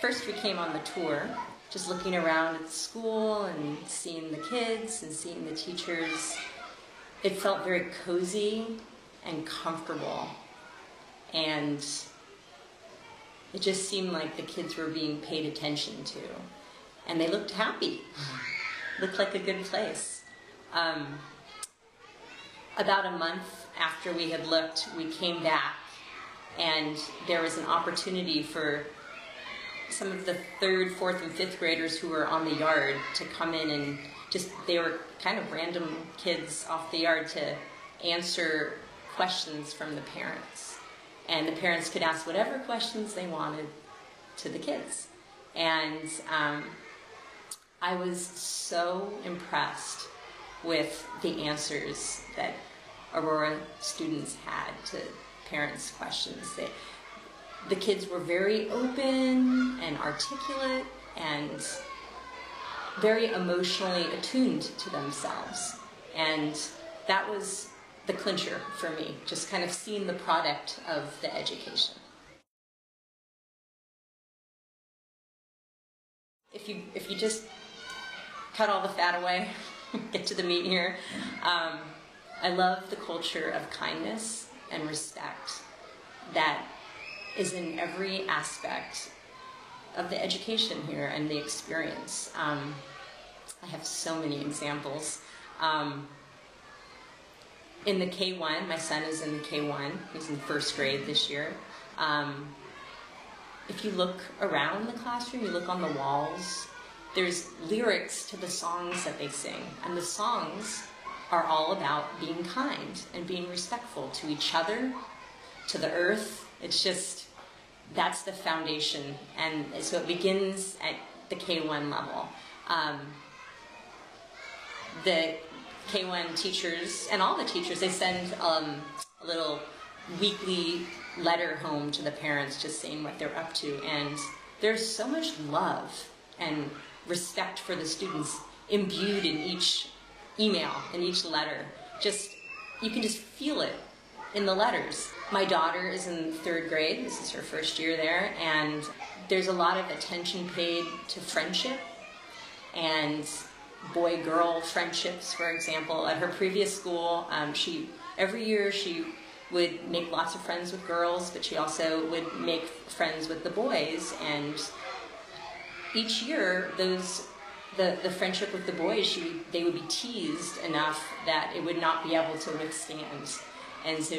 first we came on the tour, just looking around at the school and seeing the kids and seeing the teachers. It felt very cozy and comfortable, and it just seemed like the kids were being paid attention to, and they looked happy. Looked like a good place. About a month after we had looked, we came back, and there was an opportunity for some of the 3rd, 4th, and 5th graders who were on the yard to come in and they were kind of random kids off the yard to answer questions from the parents. And the parents could ask whatever questions they wanted to the kids. And I was so impressed with the answers that Aurora students had to parents' questions. The kids were very open and articulate and very emotionally attuned to themselves. And that was the clincher for me, just kind of seeing the product of the education. If you just cut all the fat away, get to the meat here, I love the culture of kindness and respect that is in every aspect of the education here and the experience. I have so many examples. In the K-1, my son is in the K-1, he's in 1st grade this year. If you look around the classroom, you look on the walls, there's lyrics to the songs that they sing, and the songs are all about being kind and being respectful to each other, to the earth. It's just, that's the foundation, and so it begins at the K-1 level. The K-1 teachers, and all the teachers, they send a little weekly letter home to the parents just saying what they're up to, and there's so much love and respect for the students imbued in each email, in each letter. You can just feel it in the letters. My daughter is in 3rd grade, this is her 1st year there, and there's a lot of attention paid to friendship and boy-girl friendships, for example. At her previous school, every year she would make lots of friends with girls, but she also would make friends with the boys, and each year the friendship with the boys, they would be teased enough that it would not be able to withstand, and so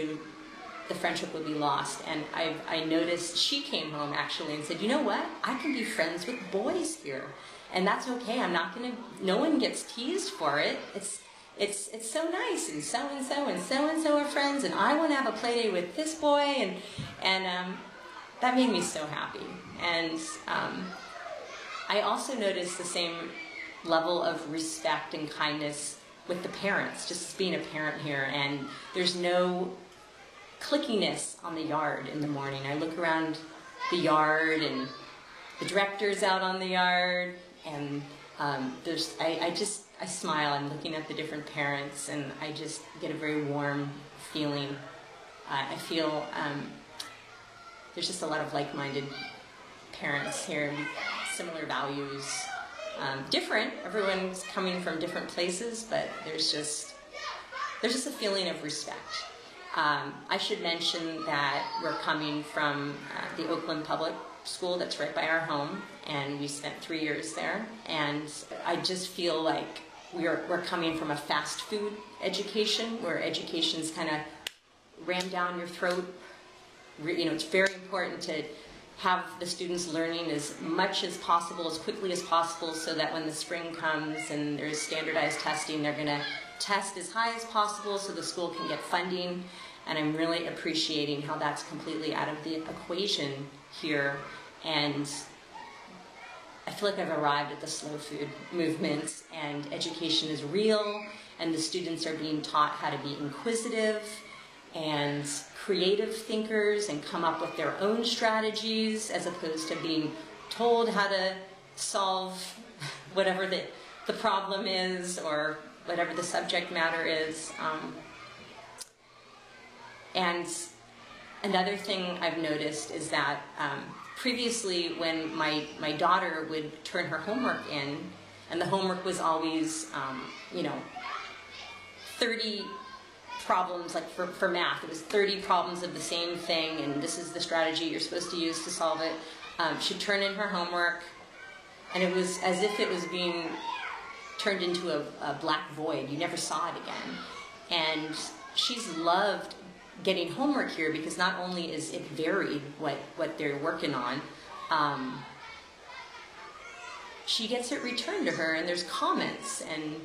the friendship would be lost. And I noticed she came home actually and said, you know what, I can be friends with boys here, and that's okay. I'm not gonna, no one gets teased for it. It's so nice, and so-and-so and so-and-so are friends, and I want to have a play date with this boy, and that made me so happy. And I also noticed the same level of respect and kindness with the parents, just being a parent here, and there's no clickiness on the yard in the morning. I look around the yard, and the director's out on the yard, and I smile. I'm looking at the different parents, and I just get a very warm feeling. I feel there's just a lot of like-minded parents here, similar values. Different, everyone's coming from different places, but there's just a feeling of respect. I should mention that we're coming from the Oakland public school that's right by our home, and we spent 3 years there, and I just feel like we're coming from a fast food education, where education's kind of rammed down your throat. You know, it's very important to have the students learning as much as possible, as quickly as possible, so that when the spring comes and there's standardized testing, they're going to test as high as possible so the school can get funding. And I'm really appreciating how that's completely out of the equation here. And I feel like I've arrived at the slow food movement, and education is real, and the students are being taught how to be inquisitive and creative thinkers and come up with their own strategies, as opposed to being told how to solve whatever the problem is or whatever the subject matter is. And Another thing I've noticed is that previously when my daughter would turn her homework in, and the homework was always, 30 problems, like for math, it was 30 problems of the same thing, and this is the strategy you're supposed to use to solve it. She'd turn in her homework, and it was as if it was being turned into a black void. You never saw it again. And she's loved getting homework here because not only is it varied what they're working on, she gets it returned to her, and there's comments and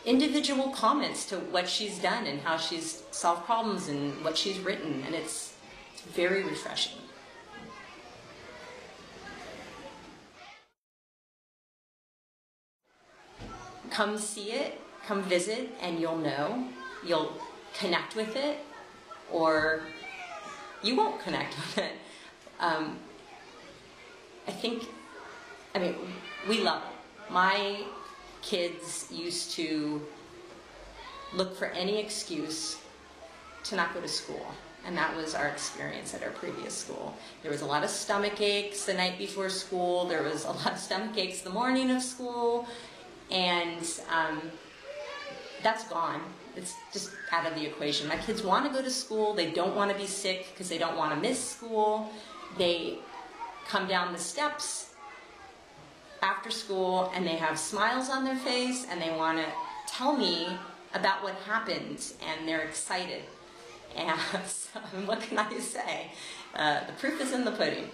individual comments to what she's done and how she's solved problems and what she's written, and it's very refreshing. Come see it, come visit, and you'll know. You'll connect with it, or you won't connect with it. We love it. My kids used to look for any excuse to not go to school, and that was our experience at our previous school. There was a lot of stomach aches the night before school, there was a lot of stomach aches the morning of school, and that's gone. It's just out of the equation. My kids want to go to school, they don't want to be sick because they don't want to miss school. They come down the steps after school and they have smiles on their face and they want to tell me about what happened, and they're excited. And so, what can I say? The proof is in the pudding.